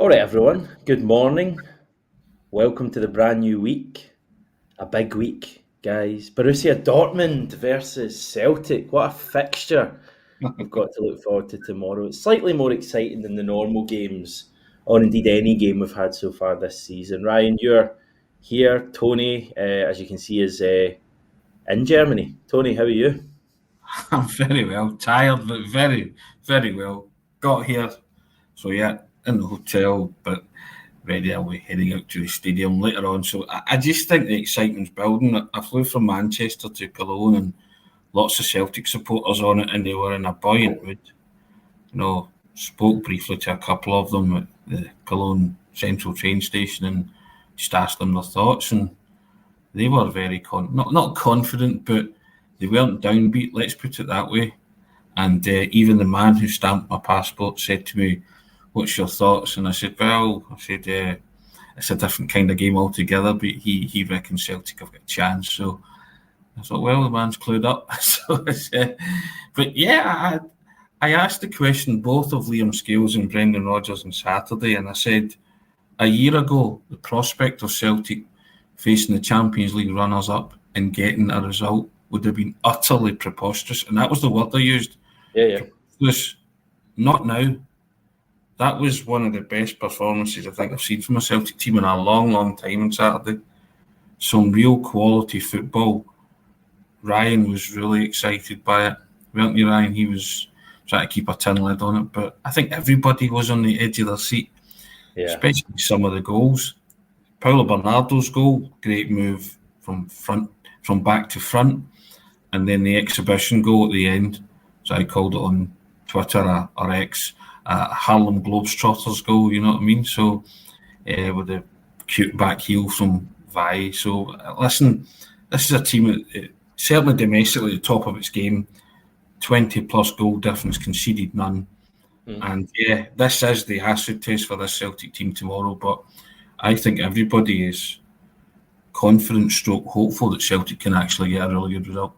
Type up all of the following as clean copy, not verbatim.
All right, everyone. Good morning. Welcome to the brand new week. A big week, guys. Borussia Dortmund versus Celtic. What a fixture we've got to look forward to tomorrow. It's slightly more exciting than the normal games, or indeed any game we've had so far this season. Ryan, you're here. Tony, as you can see, is in Germany. Tony, how are you? I'm very well. Tired, but very, very well. Got here. So, yeah, in the hotel, but ready. I'll be heading out to the stadium later on. So, I just think the excitement's building. I flew from Manchester to Cologne and lots of Celtic supporters on it, and they were in a buoyant mood. Spoke briefly to a couple of them at the Cologne Central train station and just asked them their thoughts. And they were very not confident, but they weren't downbeat, let's put it that way. And even the man who stamped my passport said to me, "What's your thoughts?" And I said, it's a different kind of game altogether, but he reckons Celtic have got a chance. So I thought, well, the man's clued up. But yeah, I asked the question both of Liam Scales and Brendan Rodgers on Saturday, and I said, a year ago, the prospect of Celtic facing the Champions League runners-up and getting a result would have been utterly preposterous. And that was the word I used. Yeah. Preposterous. Not now. That was one of the best performances I think I've seen from a Celtic team in a long, long time on Saturday. Some real quality football. Ryan was really excited by it. Weren't you, Ryan? He was trying to keep a tin lid on it. But I think everybody was on the edge of their seat, especially some of the goals. Paulo Bernardo's goal, great move from back to front. And then the exhibition goal at the end, so I called it on Twitter or X, Harlem Globetrotters goal, you know what I mean? So with the cute back heel from Vi. So listen, this is a team that certainly domestically at the top of its game, 20 plus goal difference, conceded none. And yeah, this is the acid test for this Celtic team tomorrow, but I think everybody is confident stroke hopeful that Celtic can actually get a really good result.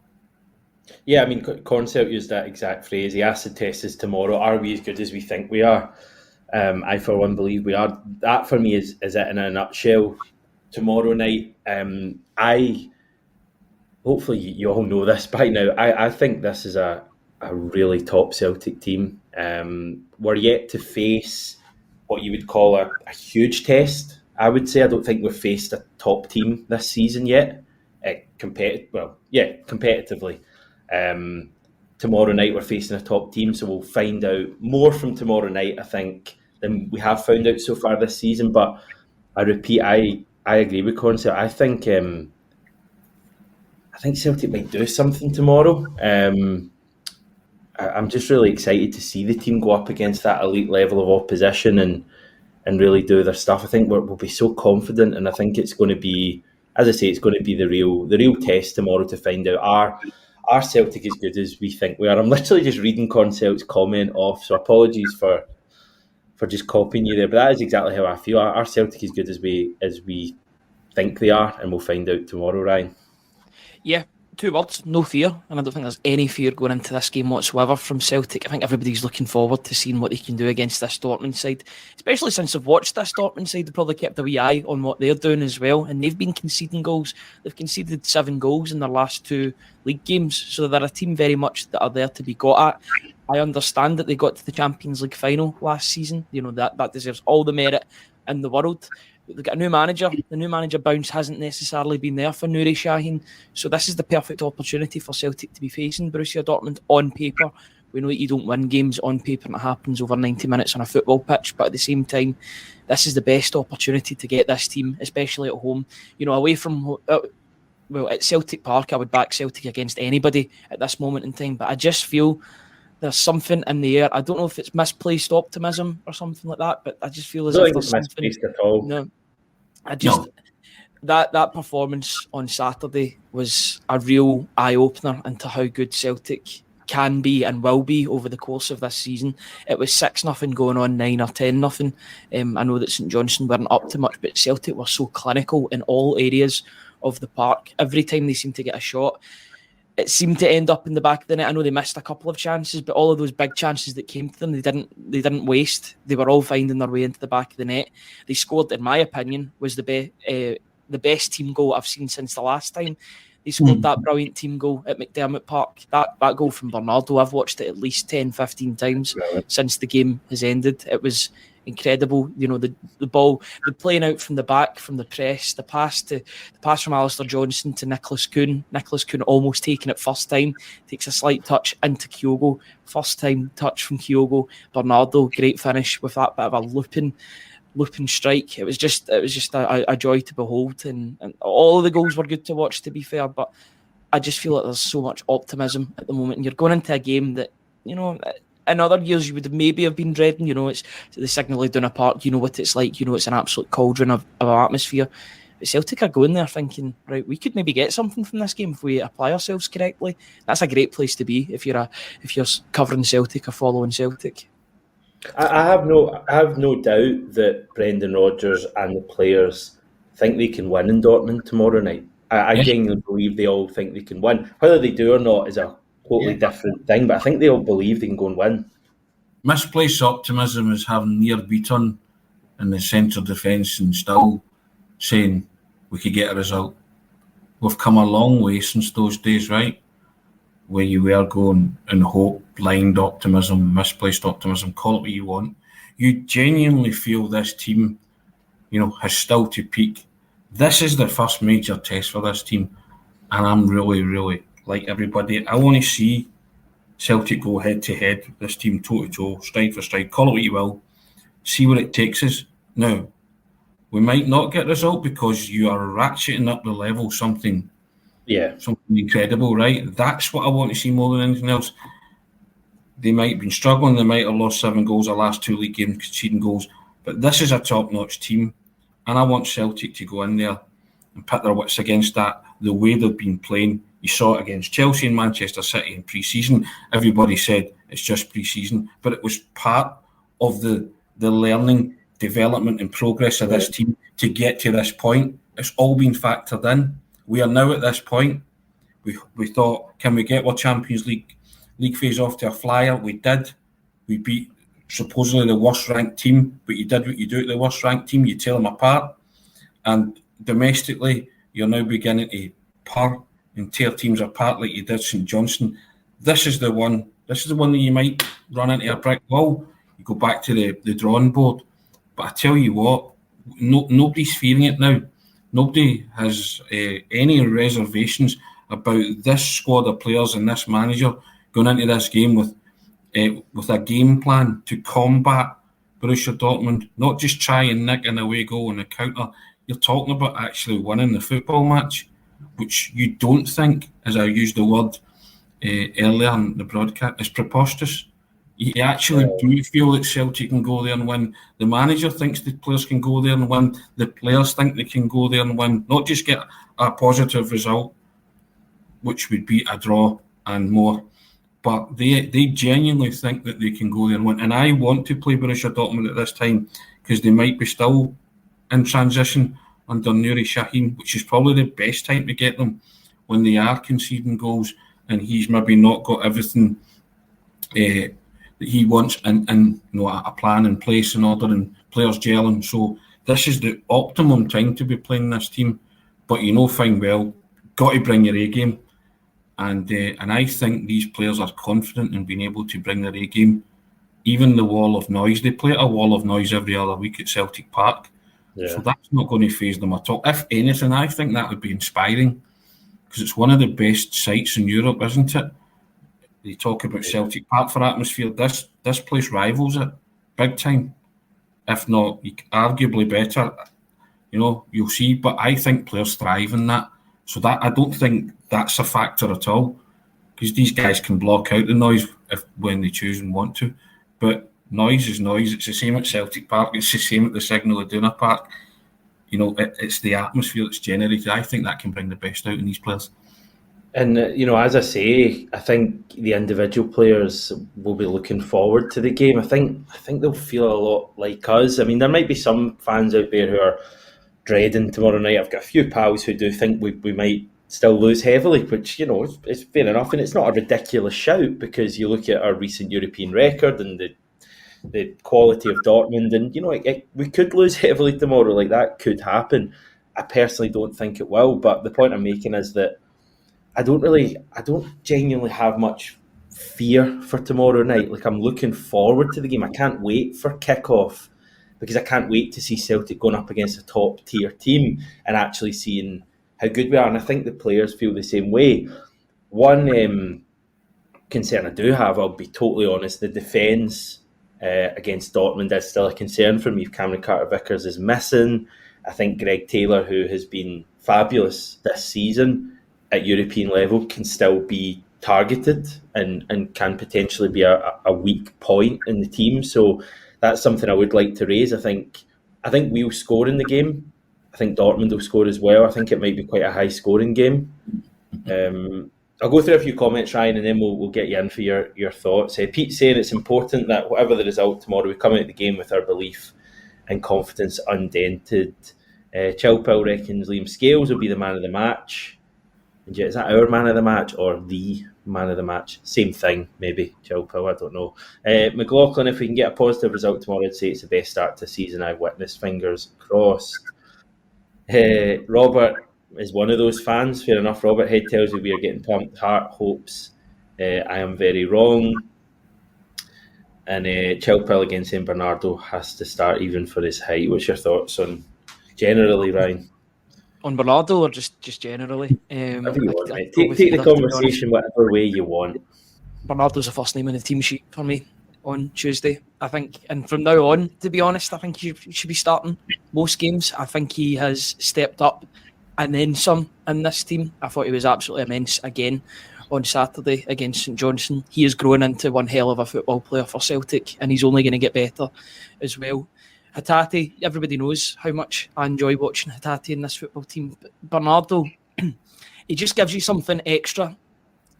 Yeah, I mean, Concert used that exact phrase. The acid test is tomorrow. Are we as good as we think we are? I, for one, believe we are. That, for me, is it in a nutshell. Tomorrow night, hopefully you all know this by now. I think this is a really top Celtic team. We're yet to face what you would call a huge test, I would say. I don't think we've faced a top team this season yet. Competitively. Tomorrow night we're facing a top team, so we'll find out more from tomorrow night, I think, than we have found out so far this season. But I repeat, I agree with Concert. I think Celtic might do something tomorrow. I'm just really excited to see the team go up against that elite level of opposition and really do their stuff. I think we'll be so confident, and I think it's going to be, as I say, it's going to be the real test tomorrow to find out are Celtic as good as we think we are. I'm literally just reading Concelt's comment off, so apologies for just copying you there, but that is exactly how I feel. Are Celtic as good as we think they are, and we'll find out tomorrow, Ryan. Yeah, 2 words, no fear, and I don't think there's any fear going into this game whatsoever from Celtic. I think everybody's looking forward to seeing what they can do against this Dortmund side, especially since they've watched this Dortmund side. They've probably kept a wee eye on what they're doing as well, and they've been conceding goals. They've conceded 7 goals in their last 2 league games, so they're a team very much that are there to be got at. I understand that they got to the Champions League final last season. You know, that deserves all the merit in the world. They've got a new manager. The new manager bounce hasn't necessarily been there for Nuri Sahin. So this is the perfect opportunity for Celtic to be facing Borussia Dortmund on paper. We know that you don't win games on paper and it happens over 90 minutes on a football pitch. But at the same time, this is the best opportunity to get this team, especially at home. You know, away from... at Celtic Park, I would back Celtic against anybody at this moment in time. But I just feel there's something in the air. I don't know if it's misplaced optimism or something like that, but I just feel as if there's something. Misplaced at all. No, that performance on Saturday was a real eye opener into how good Celtic can be and will be over the course of this season. It was 6-0 going on 9 or 10-0. I know that St Johnstone weren't up to much, but Celtic were so clinical in all areas of the park. Every time they seemed to get a shot, it seemed to end up in the back of the net. I know they missed a couple of chances, but all of those big chances that came to them, they didn't waste. They were all finding their way into the back of the net. They scored, in my opinion, was the best team goal I've seen since the last time they scored that brilliant team goal at McDermott Park. That goal from Bernardo, I've watched it at least 10, 15 times since the game has ended. It was incredible. You know, the ball, the playing out from the back, from the press, the pass from Alistair Johnson to Nicholas Kuhn. Nicholas Kuhn almost taking it first time, takes a slight touch into Kyogo. First time touch from Kyogo. Bernardo, great finish with that bit of a looping strike. It was just a joy to behold, and all of the goals were good to watch, to be fair, but I just feel like there's so much optimism at the moment, and you're going into a game that, you know, in other years you would maybe have been dreading. You know, it's the Signal Iduna Park, you know what it's like, you know, it's an absolute cauldron of atmosphere, but Celtic are going there thinking, right, we could maybe get something from this game if we apply ourselves correctly. That's a great place to be if you're covering Celtic or following Celtic. I have no doubt that Brendan Rodgers and the players think they can win in Dortmund tomorrow night. I genuinely believe they all think they can win. Whether they do or not is a totally different thing, but I think they all believe they can go and win. Misplaced optimism is having Near Beaton in the centre defence and still saying we could get a result. We've come a long way since those days, right? Where you were going in hope, blind optimism, misplaced optimism, call it what you want. You genuinely feel this team, you know, has still to peak. This is the first major test for this team, and I'm really, really, like everybody, I want to see Celtic go head to head, this team toe to toe, stride for stride, call it what you will, see where it takes us. Now, we might not get a result because you are ratcheting up the level something incredible, right? That's what I want to see more than anything else. They might have been struggling, they might have lost 7 goals the last 2 league games, conceding goals, but this is a top-notch team, and I want Celtic to go in there and put their wits against that, the way they've been playing. You saw it against Chelsea and Manchester City in pre-season. Everybody said it's just pre-season, but it was part of the learning, development and progress of this team to get to this point. It's all been factored in. We are now at this point. We thought, can we get our Champions League phase off to a flyer? We did. We beat supposedly the worst ranked team, but you did what you do at the worst ranked team. You tear them apart. And domestically, you're now beginning to purr and tear teams apart like you did St Johnstone. This is the one that you might run into a brick wall. You go back to the drawing board. But I tell you what, nobody's fearing it now. Nobody has any reservations about this squad of players and this manager going into this game with a game plan to combat Borussia Dortmund, not just try and nick an away goal on the counter. You're talking about actually winning the football match, which you don't think, as I used the word earlier in the broadcast, is preposterous. You actually do feel that Celtic can go there and win. The manager thinks the players can go there and win. The players think they can go there and win. Not just get a positive result, which would be a draw and more, but they genuinely think that they can go there and win. And I want to play Borussia Dortmund at this time because they might be still in transition under Nuri Sahin, which is probably the best time to get them when they are conceding goals and he's maybe not got everything that he wants and you know, a plan in place in order and players gelling. So this is the optimum time to be playing this team. But you know fine well, got to bring your A game. And I think these players are confident in being able to bring their A game. Even the wall of noise, they play at a wall of noise every other week at Celtic Park. Yeah. So that's not going to faze them at all. If anything, I think that would be inspiring because it's one of the best sites in Europe, isn't it? They talk about Celtic Park for atmosphere. This place rivals it big time, if not arguably better. You know, you'll see. But I think players thrive in that. So that I don't think that's a factor at all because these guys can block out the noise when they choose and want to. But noise is noise. It's the same at Celtic Park. It's the same at the Signal Iduna Park. You know, it's the atmosphere that's generated. I think that can bring the best out in these players. And, you know, as I say, I think the individual players will be looking forward to the game. I think they'll feel a lot like us. I mean, there might be some fans out there who are dreading tomorrow night. I've got a few pals who do think we might still lose heavily, which, you know, it's fair enough. And it's not a ridiculous shout because you look at our recent European record and the quality of Dortmund, and, you know, we could lose heavily tomorrow. Like, that could happen. I personally don't think it will, but the point I'm making is that I don't genuinely have much fear for tomorrow night. Like, I'm looking forward to the game. I can't wait for kickoff because I can't wait to see Celtic going up against a top tier team and actually seeing how good we are. And I think the players feel the same way. One concern I do have, I'll be totally honest, the defence against Dortmund is still a concern for me. If Cameron Carter-Vickers is missing, I think Greg Taylor, who has been fabulous this season at European level, can still be targeted and can potentially be a weak point in the team. So that's something I would like to raise. I think we'll score in the game. I think Dortmund will score as well. I think it might be quite a high scoring game. I'll go through a few comments, Ryan, and then we'll get you in for your thoughts. Pete's saying it's important that whatever the result tomorrow, we come out of the game with our belief and confidence undented. Chilpil reckons Liam Scales will be the man of the match. And is that our man of the match or the man of the match? Same thing, maybe, Chilpil, I don't know. McLaughlin, if we can get a positive result tomorrow, I'd say it's the best start to the season I've witnessed. Fingers crossed. Robert is one of those fans. Fair enough, Robert. Head tells me we are getting pumped. Heart hopes I am very wrong. And Chilpil again saying Bernardo has to start even for his height. What's your thoughts on generally, Ryan? On Bernardo or just generally? Whatever you want, mate. Take the conversation whatever way you want. Bernardo's the first name on the team sheet for me on Tuesday, I think. And from now on, to be honest, I think he should be starting most games. I think he has stepped up and then some in this team. I thought he was absolutely immense again on Saturday against St Johnstone. He has grown into one hell of a football player for Celtic, and he's only going to get better as well. Hatate, everybody knows how much I enjoy watching Hatate in this football team. But Bernardo, he just gives you something extra.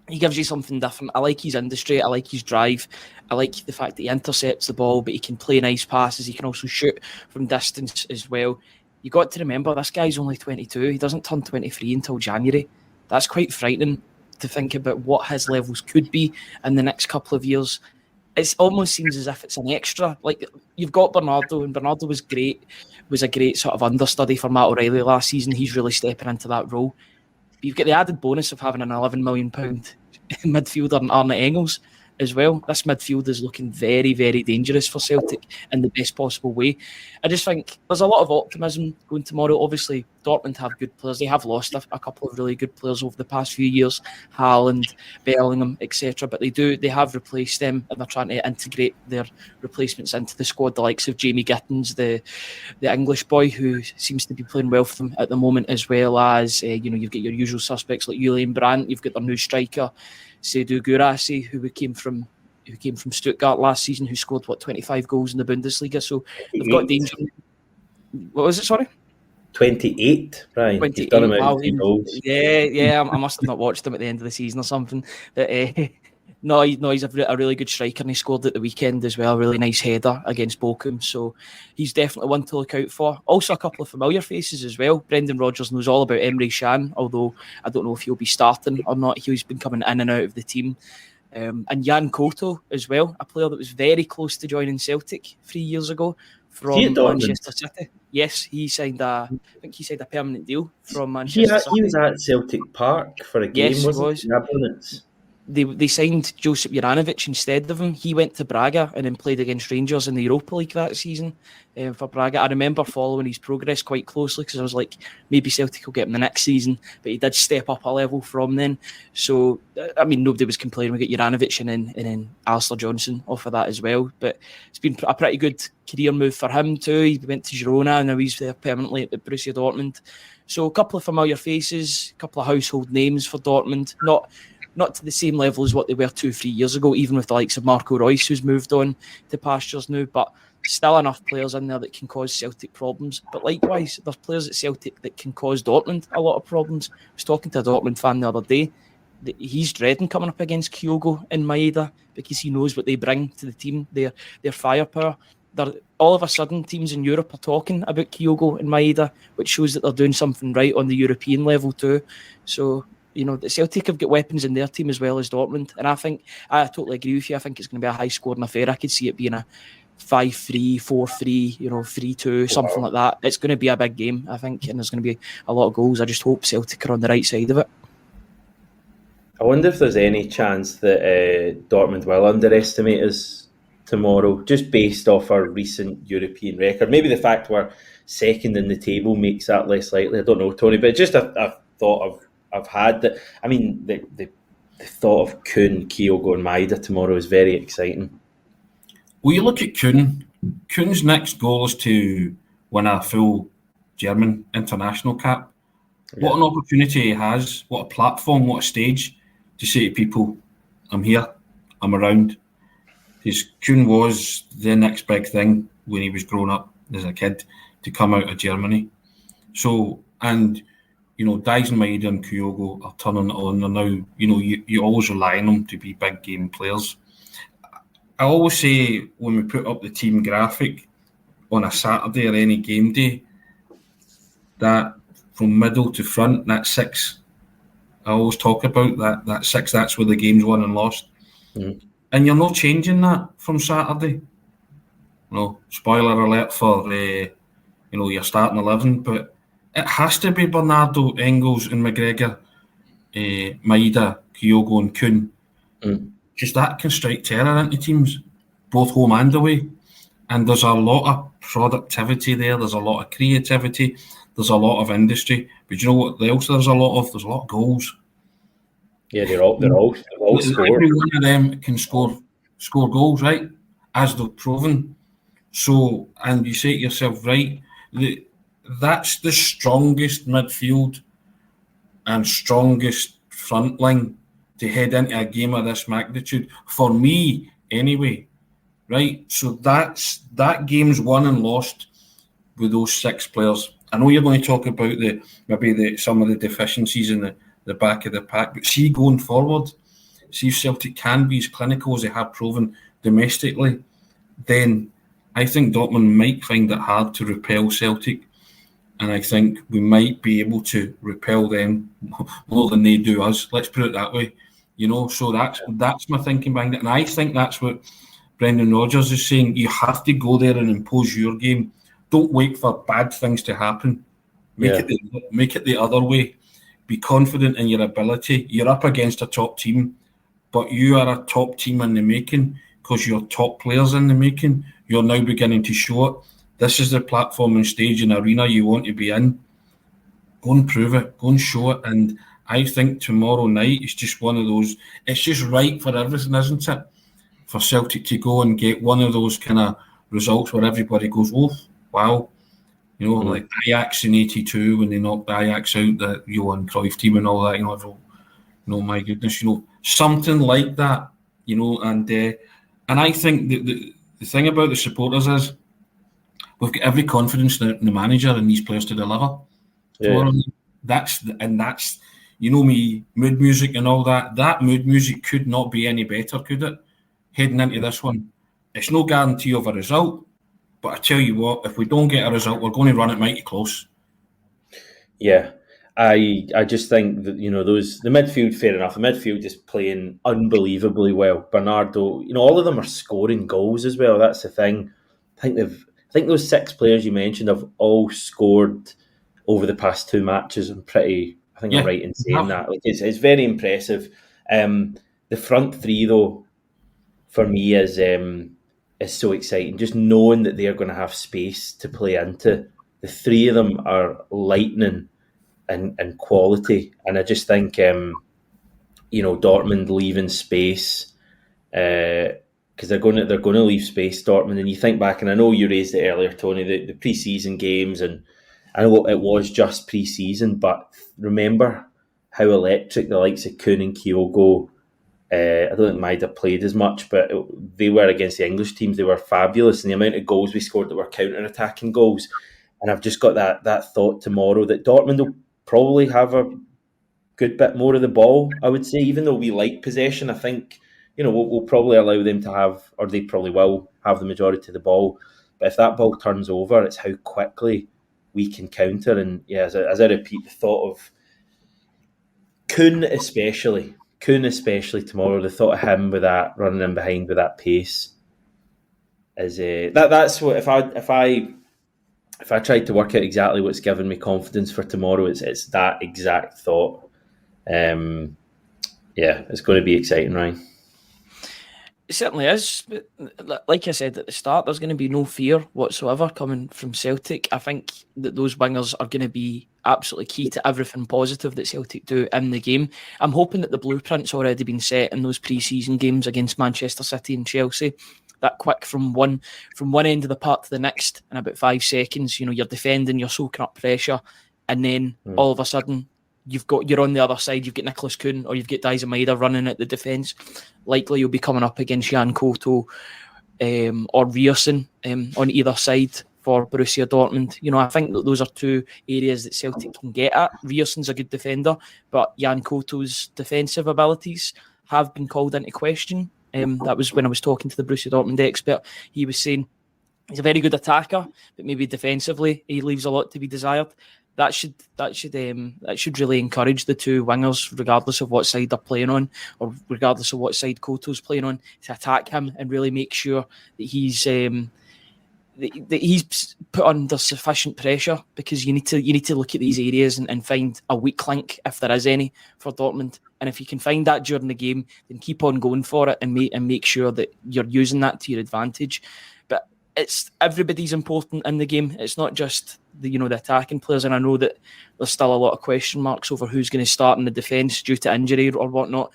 He gives you something different. I like his industry. I like his drive. I like the fact that he intercepts the ball, but he can play nice passes. He can also shoot from distance as well. You got to remember, this guy's only 22. He doesn't turn 23 until January. That's quite frightening to think about what his levels could be in the next couple of years. It almost seems as if it's an extra. Like, you've got Bernardo, and Bernardo was a great sort of understudy for Matt O'Reilly last season. He's really stepping into that role. But you've got the added bonus of having an £11 million midfielder in Arne Engels as well. This midfield is looking very, very dangerous for Celtic in the best possible way. I just think there's a lot of optimism going tomorrow. Obviously, Dortmund have good players. They have lost a couple of really good players over the past few years, Haaland, Bellingham, etc. But they have replaced them, and they're trying to integrate their replacements into the squad. The likes of Jamie Gittins, the English boy, who seems to be playing well for them at the moment, as well as you've got your usual suspects like Julian Brandt. You've got their new striker, Seydou Guirassy, who came from Stuttgart last season, who scored 25 goals in the Bundesliga. So they've got danger. What was it? Sorry, 28. Right, 28. He's done him out 2 goals. Yeah. I must have not watched him at the end of the season or something. But no, he's a really good striker, and he scored at the weekend as well. A really nice header against Bochum. So he's definitely one to look out for. Also, a couple of familiar faces as well. Brendan Rodgers knows all about Emre Can, although I don't know if he'll be starting or not. He's been coming in and out of the team. And Jan Koto as well, a player that was very close to joining Celtic 3 years ago from Manchester City. Yes, he signed a permanent deal from Manchester City. He was at Celtic Park for a game, wasn't he? They signed Josip Juranovic instead of him. He went to Braga and then played against Rangers in the Europa League that season for Braga. I remember following his progress quite closely because I was like, maybe Celtic will get him the next season, but he did step up a level from then. So, I mean, nobody was complaining. We got Juranovic and then Alistair Johnson off of that as well. But it's been a pretty good career move for him too. He went to Girona and now he's there permanently at Borussia Dortmund. So a couple of familiar faces, a couple of household names for Dortmund. Not to the same level as what they were 2-3 years ago, even with the likes of Marco Reus, who's moved on to pastures now, but still enough players in there that can cause Celtic problems. But likewise, there's players at Celtic that can cause Dortmund a lot of problems. I was talking to a Dortmund fan the other day. He's dreading coming up against Kyogo and Maeda because he knows what they bring to the team, their firepower. all of a sudden teams in Europe are talking about Kyogo and Maeda, which shows that they're doing something right on the European level too. So, the Celtic have got weapons in their team as well as Dortmund. And I totally agree with you. I think it's going to be a high scoring affair. I could see it being a 5-3, 4-3, 3-2, something like that. It's going to be a big game, I think, and there's going to be a lot of goals. I just hope Celtic are on the right side of it. I wonder if there's any chance that Dortmund will underestimate us tomorrow, just based off our recent European record. Maybe the fact we're second in the table makes that less likely. I don't know, Tony, but just a thought I've had that. I mean, the thought of Kuhn, Kyogo, and Maeda tomorrow is very exciting. Well, you look at Kuhn's next goal is to win a full German international cap. Yeah. What an opportunity he has, what a platform, what a stage to say to people, I'm here, I'm around. Because Kuhn was the next big thing when he was growing up as a kid to come out of Germany. So, and, Dyson, Maeda and Kyogo are turning it on. They're now, you always rely on them to be big game players. I always say when we put up the team graphic on a Saturday or any game day, that from middle to front, that six, I always talk about that six, that's where the game's won and lost. Mm. And you're not changing that from Saturday. No, spoiler alert for, your starting 11, but it has to be Bernardo, Engels and McGregor, Maeda, Kyogo and Kuhn. Because that can strike terror into teams, both home and away. And there's a lot of productivity there. There's a lot of creativity. There's a lot of industry. But you know what else there's a lot of? There's a lot of goals. Yeah, they're all scored. Every one of them can score goals, right? As they've proven. So, and you say to yourself, right, that's the strongest midfield and strongest front line to head into a game of this magnitude, for me anyway, right? So that game's won and lost with those six players. I know you're going to talk about some of the deficiencies in the back of the pack, but see, going forward, see if Celtic can be as clinical as they have proven domestically, then I think Dortmund might find it hard to repel Celtic, and I think we might be able to repel them more than they do us. Let's put it that way. So that's my thinking behind it. And I think that's what Brendan Rodgers is saying. You have to go there and impose your game. Don't wait for bad things to happen. Make it the other way. Be confident in your ability. You're up against a top team, but you are a top team in the making because you're top players in the making. You're now beginning to show it. This is the platform and stage and arena you want to be in. Go and prove it. Go and show it. And I think tomorrow night is just one of those. It's just right for everything, isn't it? For Celtic to go and get one of those kind of results where everybody goes, oh, wow. Like Ajax in '82 when they knocked Ajax out, the Johan Cruyff team and all that. My goodness, something like that. And I think the thing about the supporters is we've got every confidence in the manager and these players to deliver. Yeah. That's me, mood music and all that. That mood music could not be any better, could it? Heading into this one, it's no guarantee of a result. But I tell you what, if we don't get a result, we're going to run it mighty close. Yeah, I just think that the midfield, fair enough. The midfield is playing unbelievably well. Bernardo, all of them are scoring goals as well. That's the thing. I think those six players you mentioned have all scored over the past two matches. I'm right in saying that. It's very impressive. The front three though, for me is so exciting. Just knowing that they're going to have space to play into. The three of them are lightning and quality, and I just think Dortmund leaving space because they're going to leave space, Dortmund. And you think back, and I know you raised it earlier, Tony, the pre-season games, and I know it was just pre-season, but remember how electric the likes of Kuhn and Kyogo. I don't think Maeda played as much, but they were against the English teams. They were fabulous, and the amount of goals we scored that were counter-attacking goals. And I've just got that thought tomorrow that Dortmund will probably have a good bit more of the ball, I would say, even though we like possession. I think, we'll probably allow them to have, or they probably will have the majority of the ball. But if that ball turns over, it's how quickly we can counter. And yeah, as I repeat, the thought of Kuhn especially tomorrow, the thought of him with that running in behind with that pace is that's what if I tried to work out exactly what's given me confidence for tomorrow, it's that exact thought. It's going to be exciting, Ryan. It certainly is. But like I said at the start, there's going to be no fear whatsoever coming from Celtic. I think that those wingers are going to be absolutely key to everything positive that Celtic do in the game. I'm hoping that the blueprint's already been set in those pre-season games against Manchester City and Chelsea. That quick from one end of the park to the next in about 5 seconds. You're defending, you're soaking up pressure, and then all of a sudden you're on the other side. You've got Nicholas Kuhn or you've got Daizen Maeda running at the defence. Likely you'll be coming up against Jan Koto or Rierson on either side for Borussia Dortmund. I think that those are 2 areas that Celtic can get at. Rierson's a good defender, but Jan Koto's defensive abilities have been called into question. That was when I was talking to the Borussia Dortmund expert. He was saying he's a very good attacker, but maybe defensively he leaves a lot to be desired. That should really encourage the 2 wingers, regardless of what side they're playing on, or regardless of what side Koto's playing on, to attack him and really make sure that he's put under sufficient pressure, because you need to look at these areas and find a weak link if there is any for Dortmund. And if you can find that during the game, then keep on going for it and make sure that you're using that to your advantage. But everybody's important in the game. It's not just the attacking players, and I know that there's still a lot of question marks over who's going to start in the defence due to injury or whatnot.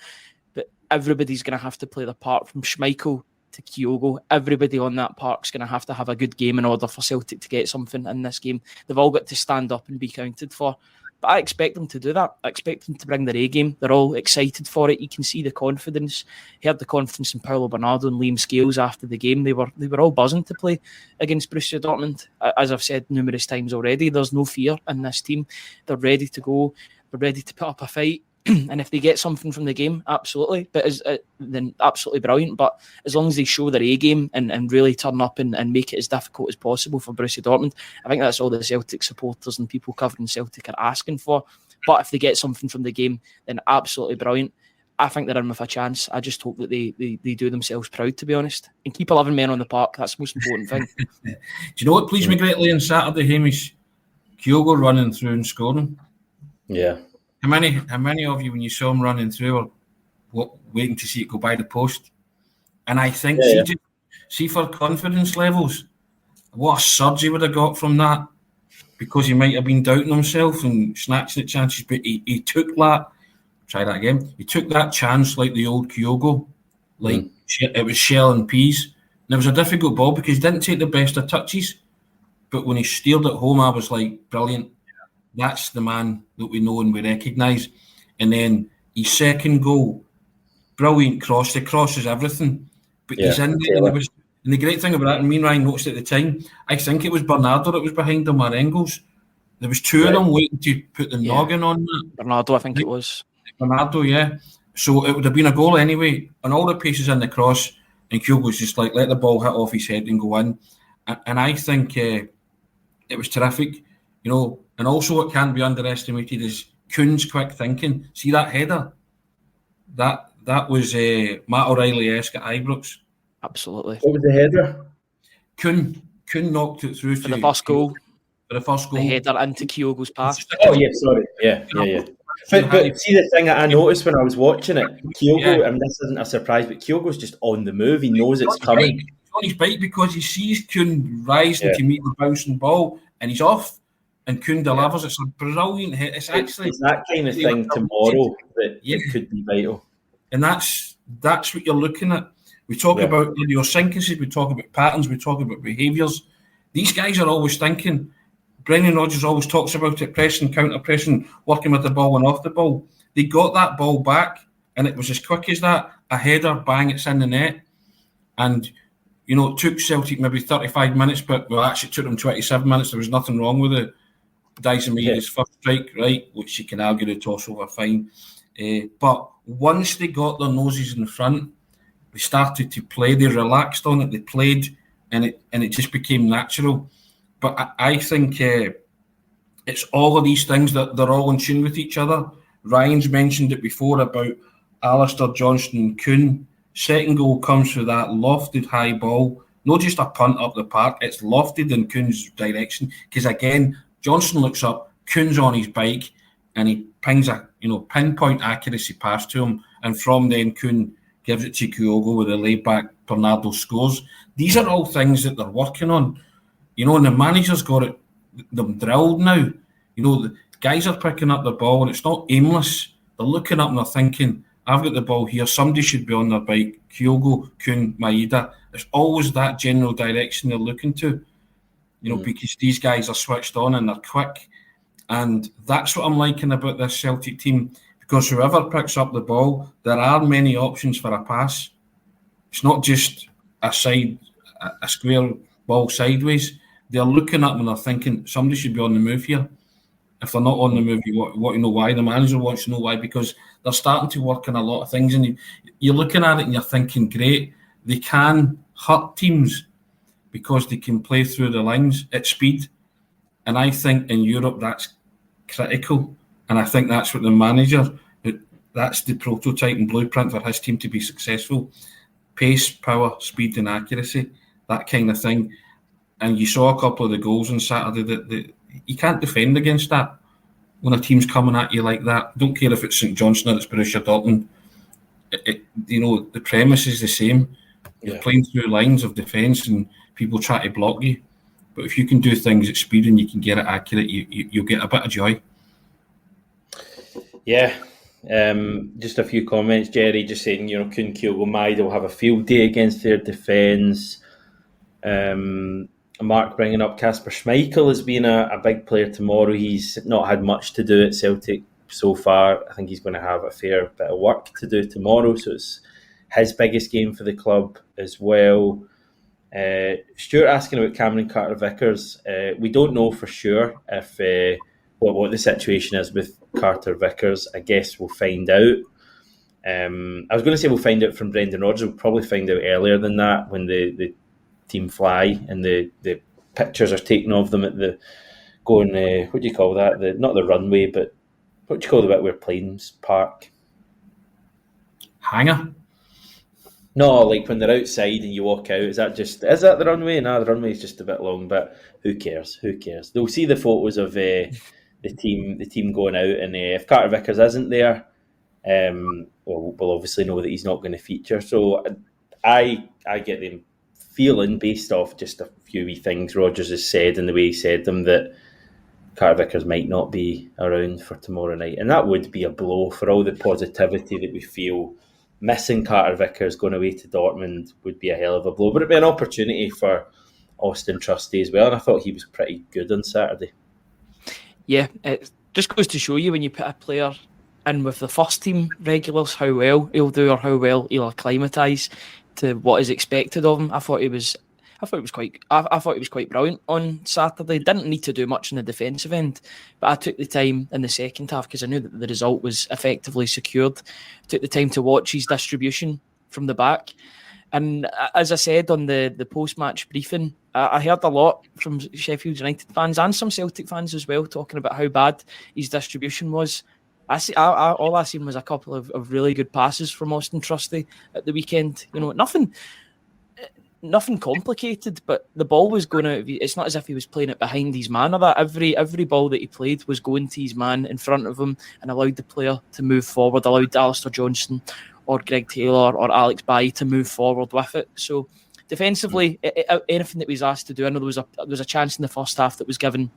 But everybody's going to have to play their part, from Schmeichel to Kyogo. Everybody on that park's going to have a good game in order for Celtic to get something in this game. They've all got to stand up and be counted for. But I expect them to do that. I expect them to bring their A game. They're all excited for it. You can see the confidence. Heard the confidence in Paulo Bernardo and Liam Scales after the game. They were all buzzing to play against Borussia Dortmund. As I've said numerous times already, there's no fear in this team. They're ready to go. They're ready to put up a fight. And if they get something from the game, absolutely. But then absolutely brilliant. But as long as they show their A game and really turn up and make it as difficult as possible for Borussia Dortmund, I think that's all the Celtic supporters and people covering Celtic are asking for. But if they get something from the game, then absolutely brilliant. I think they're in with a chance. I just hope that they do themselves proud, to be honest, and keep 11 men on the park. That's the most important thing. Do you know what pleased me greatly on Saturday, Hamish? Kyogo running through and scoring. Yeah. How many of you, when you saw him running through, were waiting to see it go by the post? And I think, see for confidence levels, what a surge he would have got from that, because he might have been doubting himself and snatching at chances, but he took that. Try that again. He took that chance like the old Kyogo, like it was shell and peas. And it was a difficult ball because he didn't take the best of touches, but when he steered it home, I was like, brilliant. That's the man that we know and we recognise. And then his second goal, brilliant cross. The cross is everything. But he's in there. And the great thing about that, and me and Ryan noticed at the time, I think it was Bernardo that was behind him or Engels. There was 2 of them waiting to put the noggin on that. Bernardo, I think it was. Bernardo, yeah. So it would have been a goal anyway. And all the paces in the cross, and Kyogo's just like, let the ball hit off his head and go in. And I think it was terrific. And also what can't be underestimated is Kuhn's quick thinking. See that header? That was Matt O'Reilly-esque at Ibrox. Absolutely. What was the header? Kuhn knocked it through for the first goal. For the first goal. The header into Kyogo's pass. Oh, yeah, sorry. Yeah. But see, the thing that I noticed when I was watching it, Kyogo, and this isn't a surprise, but Kyogo's just on the move. He knows it's coming. He's on his bike because he sees Kuhn rising to meet the bouncing ball, and he's off. And Kuhn delivers. It's a brilliant hit. It's that kind of thing tomorrow that could be vital. And that's what you're looking at. We talk about idiosyncrasies, we talk about patterns, we talk about behaviours. These guys are always thinking. Brendan Rodgers always talks about it, pressing, counter-pressing, working with the ball and off the ball. They got that ball back, and it was as quick as that. A header, bang, it's in the net. And, it took Celtic maybe 35 minutes, but, actually it took them 27 minutes. There was nothing wrong with it. Daizen Maeda's first strike, right, which you can argue the toss over fine. But once they got their noses in front, they started to play. They relaxed on it. They played and it just became natural. But I think it's all of these things that they're all in tune with each other. Ryan's mentioned it before about Alistair Johnston and Kuhn. Second goal comes through that lofted high ball, not just a punt up the park, it's lofted in Kuhn's direction. Because again, Johnston looks up, Kuhn's on his bike, and he pings a pinpoint accuracy pass to him, and from then Kuhn gives it to Kyogo with a laid back. Bernardo scores. These are all things that they're working on, and the manager's got them drilled now. The guys are picking up the ball, and it's not aimless. They're looking up and they're thinking, I've got the ball here, somebody should be on their bike. Kyogo, Kuhn, Maeda. It's always that general direction they're looking to, because these guys are switched on and they're quick. And that's what I'm liking about this Celtic team, because whoever picks up the ball, there are many options for a pass. It's not just a square ball sideways. They're looking up and they're thinking, somebody should be on the move here. If they're not on the move, you want to know why. The manager wants to know why, because they're starting to work on a lot of things. And you're looking at it and you're thinking, great, they can hurt teams because they can play through the lines at speed. And I think in Europe that's critical. And I think that's what the manager, that's the prototype and blueprint for his team to be successful. Pace, power, speed and accuracy, that kind of thing. And you saw a couple of the goals on Saturday that you can't defend against that when a team's coming at you like that. Don't care if it's St Johnstone or it's Borussia Dortmund. The premise is the same. You're playing through lines of defence and people try to block you. But if you can do things at speed and you can get it accurate, you'll get a bit of joy. Yeah. Just a few comments. Jerry just saying, Kuhn, Kyogo, Maeda will have a field day against their defence. Mark bringing up Kasper Schmeichel as being a big player tomorrow. He's not had much to do at Celtic so far. I think he's going to have a fair bit of work to do tomorrow, so it's his biggest game for the club as well. Stuart asking about Cameron Carter-Vickers. We don't know for sure if what the situation is with Carter-Vickers. I guess we'll find out. I was going to say we'll find out from Brendan Rodgers. We'll probably find out earlier than that when the team fly and the pictures are taken of them at the what do you call that? Not the runway, but what do you call the bit where planes park? Hangar? No, like when they're outside and you walk out. Is that the runway? No, the runway is just a bit long, but who cares? They'll see the photos of the team going out, and if Carter-Vickers isn't there, we'll obviously know that he's not going to feature. So I get the feeling, based off just a few wee things Rodgers has said and the way he said them, that Carter-Vickers might not be around for tomorrow night, and that would be a blow for all the positivity that we feel. Missing Carter-Vickers going away to Dortmund would be a hell of a blow, but it'd be an opportunity for Austin Trusty as well, and I thought he was pretty good on Saturday. Yeah, it just goes to show you when you put a player in with the first team regulars how well he'll do or how well he'll acclimatise to what is expected of him. I thought he was quite brilliant on Saturday. Didn't need to do much in the defensive end, but I took the time in the second half because I knew that the result was effectively secured. Took the time to watch his distribution from the back, and as I said on the post-match briefing, I heard a lot from Sheffield United fans and some Celtic fans as well talking about how bad his distribution was. All I seen was a couple of really good passes from Austin Trusty at the weekend. Nothing complicated, but the ball was going out. It's not as if he was playing it behind his man or that. Every ball that he played was going to his man in front of him and allowed the player to move forward, allowed Alistair Johnston or Greg Taylor or Alex Bailly to move forward with it. So defensively, anything that he was asked to do, I know there was a chance in the first half that was given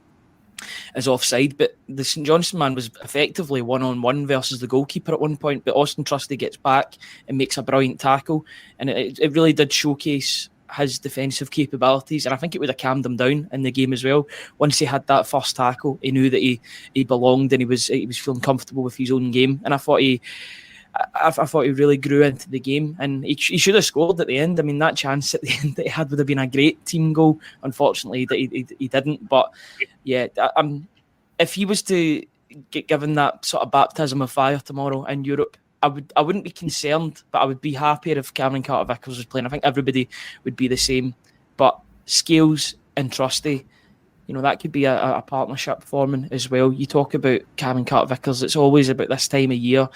as offside, but the St Johnstone man was effectively one-on-one versus the goalkeeper at one point, but Austin Trusty gets back and makes a brilliant tackle, and it really did showcase his defensive capabilities, and I think it would have calmed him down in the game as well. Once he had that first tackle, he knew that he belonged and he was feeling comfortable with his own game, and I thought he really grew into the game, and he should have scored at the end. I mean, that chance at the end that he had would have been a great team goal. Unfortunately, he didn't. But yeah, if he was to get given that sort of baptism of fire tomorrow in Europe, I wouldn't be concerned, but I would be happier if Cameron Carter-Vickers was playing. I think everybody would be the same. But Scales and Trusty, that could be a partnership forming as well. You talk about Cameron Carter-Vickers, it's always about this time of year.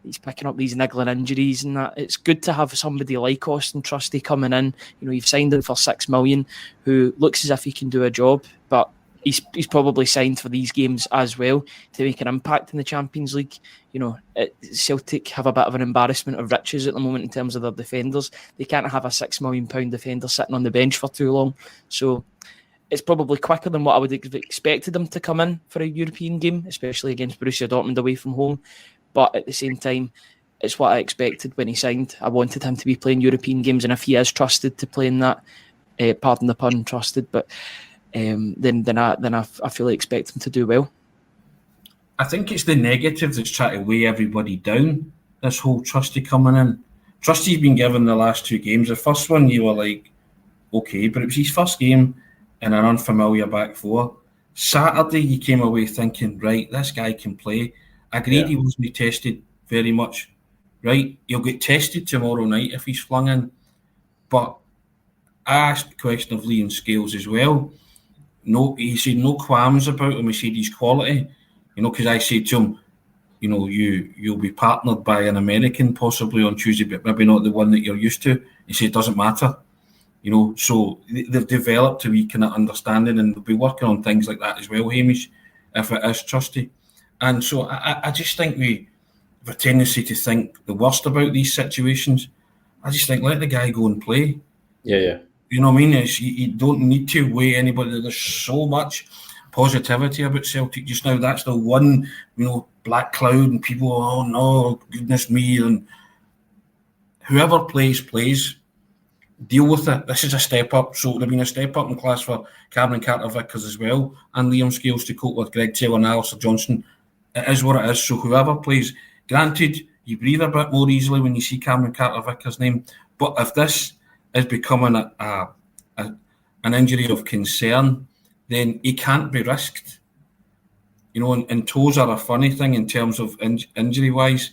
He's picking up these niggling injuries and that. It's good to have somebody like Austin Trusty coming in. You've signed him for $6 million, who looks as if he can do a job, but he's probably signed for these games as well to make an impact in the Champions League. Celtic have a bit of an embarrassment of riches at the moment in terms of their defenders. They can't have a £6 million defender sitting on the bench for too long. So it's probably quicker than what I would have expected him to come in for a European game, especially against Borussia Dortmund away from home. But at the same time, it's what I expected when he signed. I wanted him to be playing European games, and if he is trusted to play in that, pardon the pun, trusted, but then I fully expect him to do well. I think it's the negative that's trying to weigh everybody down, this whole Trusty coming in. Trusty's been given the last 2 games. The first one you were like, okay, but it was his first game in an unfamiliar back four. Saturday you came away thinking, right, this guy can play. Agreed, he wasn't tested very much. Right, he'll get tested tomorrow night if he's flung in. But I asked the question of Liam Scales as well. No, he said no qualms about him. He said his quality. Because I said to him, you'll be partnered by an American possibly on Tuesday, but maybe not the one that you're used to. He said it doesn't matter. So they've developed a wee kind of understanding, and they'll be working on things like that as well, Hamish, if it is Trusty. And so I just think we have a tendency to think the worst about these situations. I just think let the guy go and play. Yeah. You know what I mean? You don't need to weigh anybody. There's so much positivity about Celtic just now. That's the one, black cloud, and people, oh no, goodness me. And whoever plays. Deal with it. This is a step up. So it would have been a step up in class for Cameron Carter-Vickers as well, and Liam Scales to cope with Greg Taylor and Alistair Johnston. It is what it is. So whoever plays, granted, you breathe a bit more easily when you see Cameron Carter-Vickers' name. But if this is becoming an injury of concern, then he can't be risked. And toes are a funny thing in terms of injury-wise.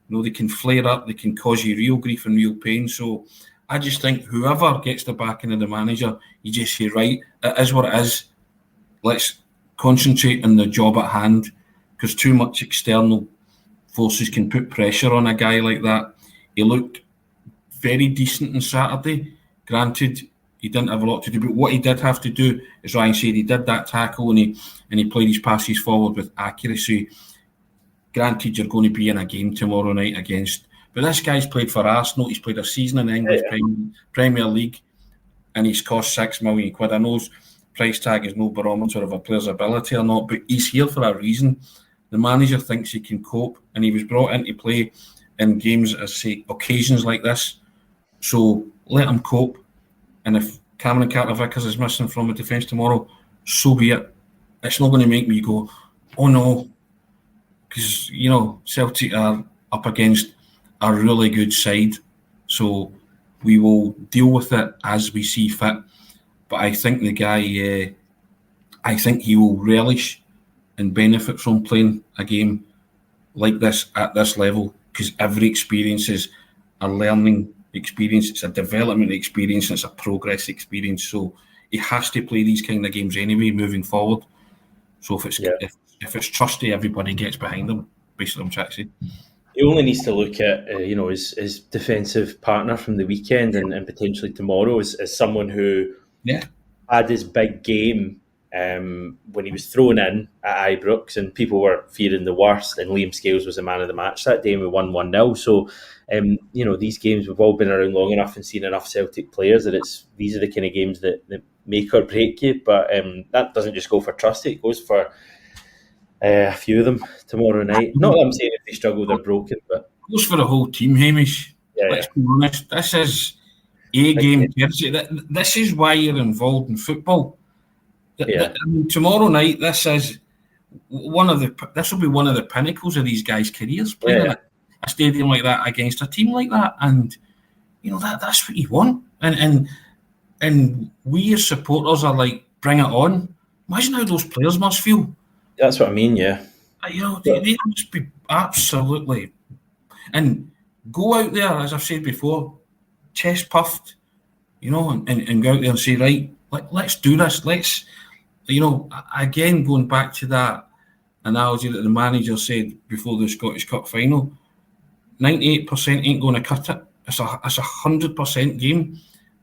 They can flare up, they can cause you real grief and real pain. So I just think whoever gets the backing of the manager, you just say, right, it is what it is. Let's concentrate on the job at hand, because too much external forces can put pressure on a guy like that. He looked very decent on Saturday. Granted, he didn't have a lot to do, but what he did have to do, as Ryan said, he did that tackle and he played his passes forward with accuracy. Granted, you're going to be in a game tomorrow night against, but this guy's played for Arsenal. He's played a season in the English Premier League, and he's cost £6 million. I know price tag is no barometer of a player's ability or not, but he's here for a reason. The manager thinks he can cope, and he was brought into play in games, as say, occasions like this. So let him cope. And if Cameron Carter-Vickers is missing from the defence tomorrow, so be it. It's not going to make me go, oh no, because Celtic are up against a really good side. So we will deal with it as we see fit. But I think the guy, I think he will relish and benefit from playing a game like this at this level, because every experience is a learning experience, it's a development experience, it's a progress experience. So he has to play these kind of games anyway moving forward. So if it's Trusty, everybody gets behind him. Basically, I'm trying to say. He only needs to look at his defensive partner from the weekend and potentially tomorrow as someone who had his big game when he was thrown in at Ibrox, and people were fearing the worst, and Liam Scales was the man of the match that day, and we won 1-0. So these games, we've all been around long enough and seen enough Celtic players that these are the kind of games that make or break you. But that doesn't just go for Trusty, it goes for a few of them tomorrow night. Not that I'm saying if they struggle they're broken, but it goes for the whole team, Hamish. Let's be honest, this is a game. This is why you're involved in football. Tomorrow night, this will be one of the pinnacles of these guys' careers, playing in a stadium like that against a team like that, and that's what you want. And we as supporters are like, bring it on. Imagine how those players must feel. That's what I mean, yeah. They must be absolutely, and go out there, as I've said before, chest puffed, and go out there and say, right, let's do this. Let's, again, going back to that analogy that the manager said before the Scottish Cup final, 98% ain't going to cut it. It's a 100% game,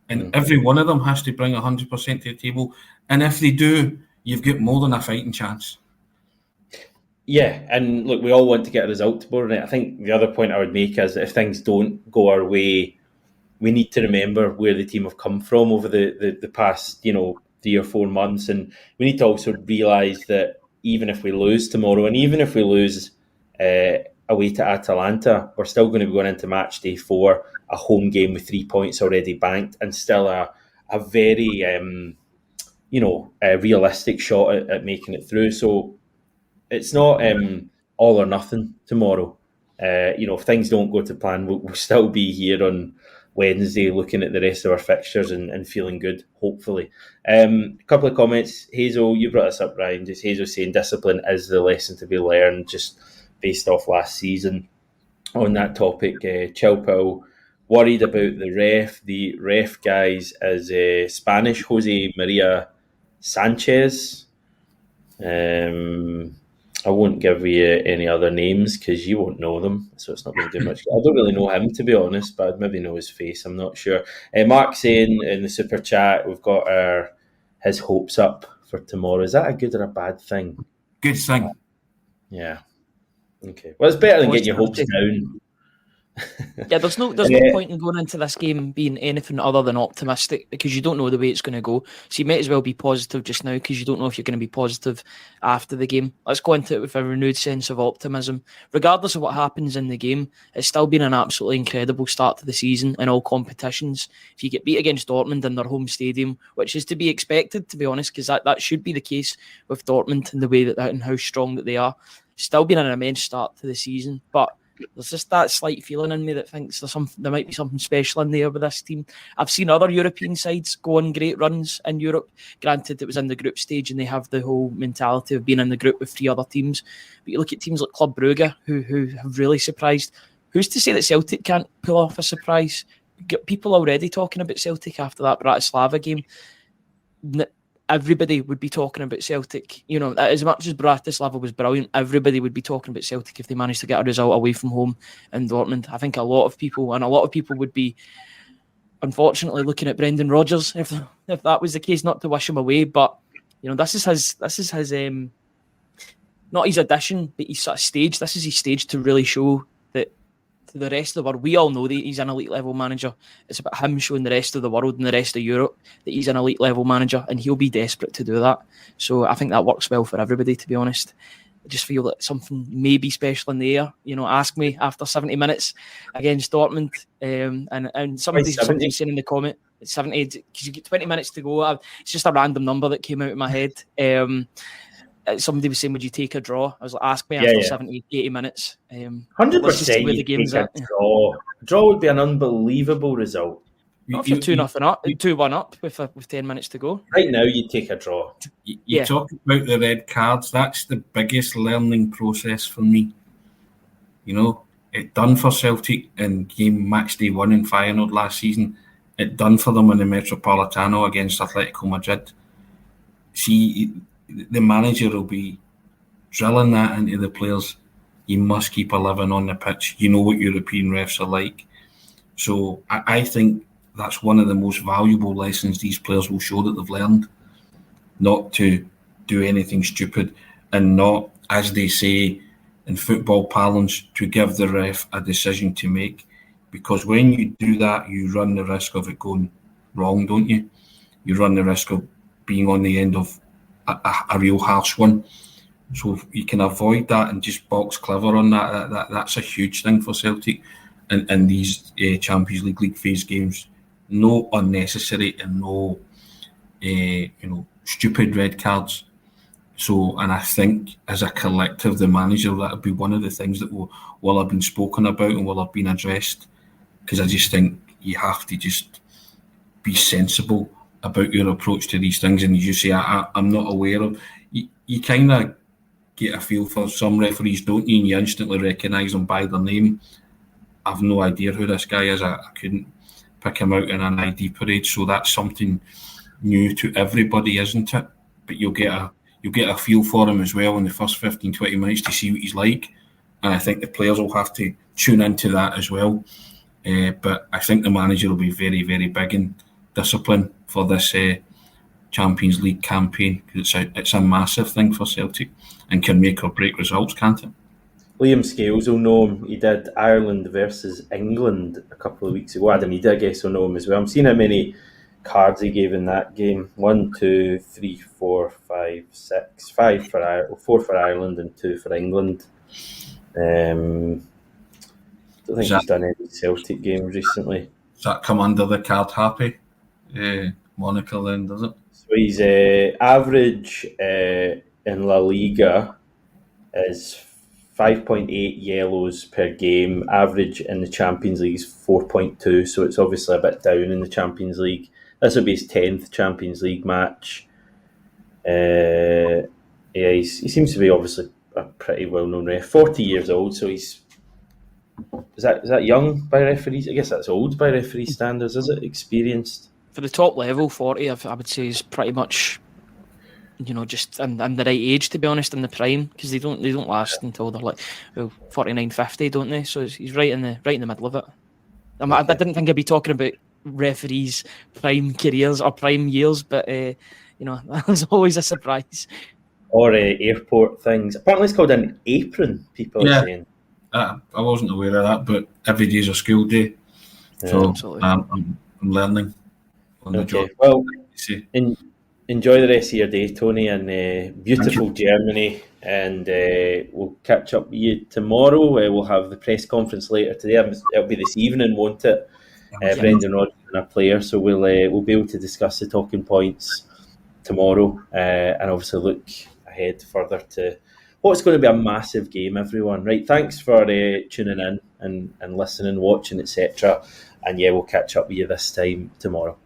and every one of them has to bring 100% to the table. And if they do, you've got more than a fighting chance. Yeah, and look, we all want to get a result tomorrow night. I think the other point I would make is that if things don't go our way, we need to remember where the team have come from over the past, 3 or 4 months, and we need to also realise that even if we lose tomorrow, and even if we lose away to Atalanta, we're still going to be going into match day 4, a home game with 3 points already banked, and still a very a realistic shot at making it through. So it's not all or nothing tomorrow. If things don't go to plan, we'll still be here on Wednesday looking at the rest of our fixtures and feeling good, hopefully. A couple of comments. Hazel, you brought this up, Brian. Just Hazel saying discipline is the lesson to be learned, just based off last season. On that topic, Chilpil worried about the ref. The ref, guys, is Spanish Jose Maria Sanchez. I won't give you any other names because you won't know them, so it's not going to do much. I don't really know him, to be honest, but I'd maybe know his face. I'm not sure. Mark saying in the super chat, we've got his hopes up for tomorrow. Is that a good or a bad thing? Good thing. Yeah. Okay. Well, it's better than getting your hopes down. Yeah, there's no point in going into this game being anything other than optimistic because you don't know the way it's going to go. So you might as well be positive just now because you don't know if you're going to be positive after the game. Let's go into it with a renewed sense of optimism. Regardless of what happens in the game, it's still been an absolutely incredible start to the season in all competitions. If you get beat against Dortmund in their home stadium, which is to be expected, to be honest, because that should be the case with Dortmund and the way that and how strong that they are. Still been an immense start to the season, but there's just that slight feeling in me that thinks there might be something special in there with this team. I've seen other European sides go on great runs in Europe. Granted, it was in the group stage and they have the whole mentality of being in the group with 3 other teams. But you look at teams like Club Brugge, who have really surprised. Who's to say that Celtic can't pull off a surprise? Get people already talking about Celtic after that Bratislava game. Everybody would be talking about Celtic. As much as Bratislava was brilliant, everybody would be talking about Celtic if they managed to get a result away from home in Dortmund. I think a lot of people would be, unfortunately, looking at Brendan Rodgers if that was the case. Not to wish him away, but this is his not his addition, but his sort of stage. This is his stage to really show that to the rest of the world. We all know that he's an elite level manager. It's about him showing the rest of the world and the rest of Europe that he's an elite level manager, and he'll be desperate to do that. So I think that works well for everybody, to be honest. I just feel that something may be special in the air. Ask me after 70 minutes against Dortmund, and somebody's saying in the comment it's 70 because you get 20 minutes to go. It's just a random number that came out of my head. Somebody was saying, would you take a draw? I was like, ask me after 70, 80 minutes. 100% where the game's at. A draw would be an unbelievable result. Not if you're 2-0 up, 2-1 up with 10 minutes to go. Right now, you'd take a draw. You talk about the red cards. That's the biggest learning process for me. It done for Celtic in game match day 1 in Feyenoord last season. It done for them in the Metropolitano against Atletico Madrid. See, the manager will be drilling that into the players. You must keep a living on the pitch. You know what European refs are like. So I think that's one of the most valuable lessons these players will show that they've learned. Not to do anything stupid and not, as they say in football parlance, to give the ref a decision to make. Because when you do that, you run the risk of it going wrong, don't you? You run the risk of being on the end of a real harsh one. So if you can avoid that and just box clever on that's a huge thing for Celtic in these Champions League phase games. No unnecessary and no stupid red cards. So, and I think as a collective, the manager, that'll be one of the things that will have been spoken about and will have been addressed. Because I just think you have to just be sensible about your approach to these things. And as you say, I'm not aware of. You kind of get a feel for some referees, don't you? And you instantly recognise them by their name. I've no idea who this guy is. I couldn't pick him out in an ID parade. So that's something new to everybody, isn't it? But you'll get a feel for him as well in the first 15, 20 minutes to see what he's like. And I think the players will have to tune into that as well. But I think the manager will be very, very big in discipline for this Champions League campaign, because it's a massive thing for Celtic and can make or break results, can't it? Liam Scales will know him. He did Ireland versus England a couple of weeks ago. Adam Ida, I guess, will know him as well. I'm seeing how many cards he gave in that game. 1, 2, 3, 4, 5, 6, 5 for Ireland, 4 for Ireland and 2 for England. I don't think he's done any Celtic games recently. Does that come under the card happy moniker then, does it? So his average in La Liga is 5.8 yellows per game. Average in the Champions League is 4.2, so it's obviously a bit down in the Champions League. This will be his 10th Champions League match. He seems to be obviously a pretty well-known ref. 40 years old, so he's... Is that young by referees? I guess that's old by referee standards, is it? Experienced? For the top level, 40, I would say is pretty much, just in the right age, to be honest, in the prime, because they don't last until they're 49, 50, don't they? So he's right in the middle of it. I didn't think I'd be talking about referees' prime careers or prime years, but that was always a surprise. Or airport things. Apparently it's called an apron, people are saying. I wasn't aware of that, but every day's a school day. So I'm learning on the job. Well, enjoy the rest of your day, Tony, and beautiful Germany. And we'll catch up with you tomorrow. We'll have the press conference later today. It'll be this evening, won't it? Brendan Rodgers and a player, so we'll be able to discuss the talking points tomorrow, and obviously look ahead further to what's going to be a massive game, everyone. Right, thanks for tuning in and listening, watching, etc. And we'll catch up with you this time tomorrow.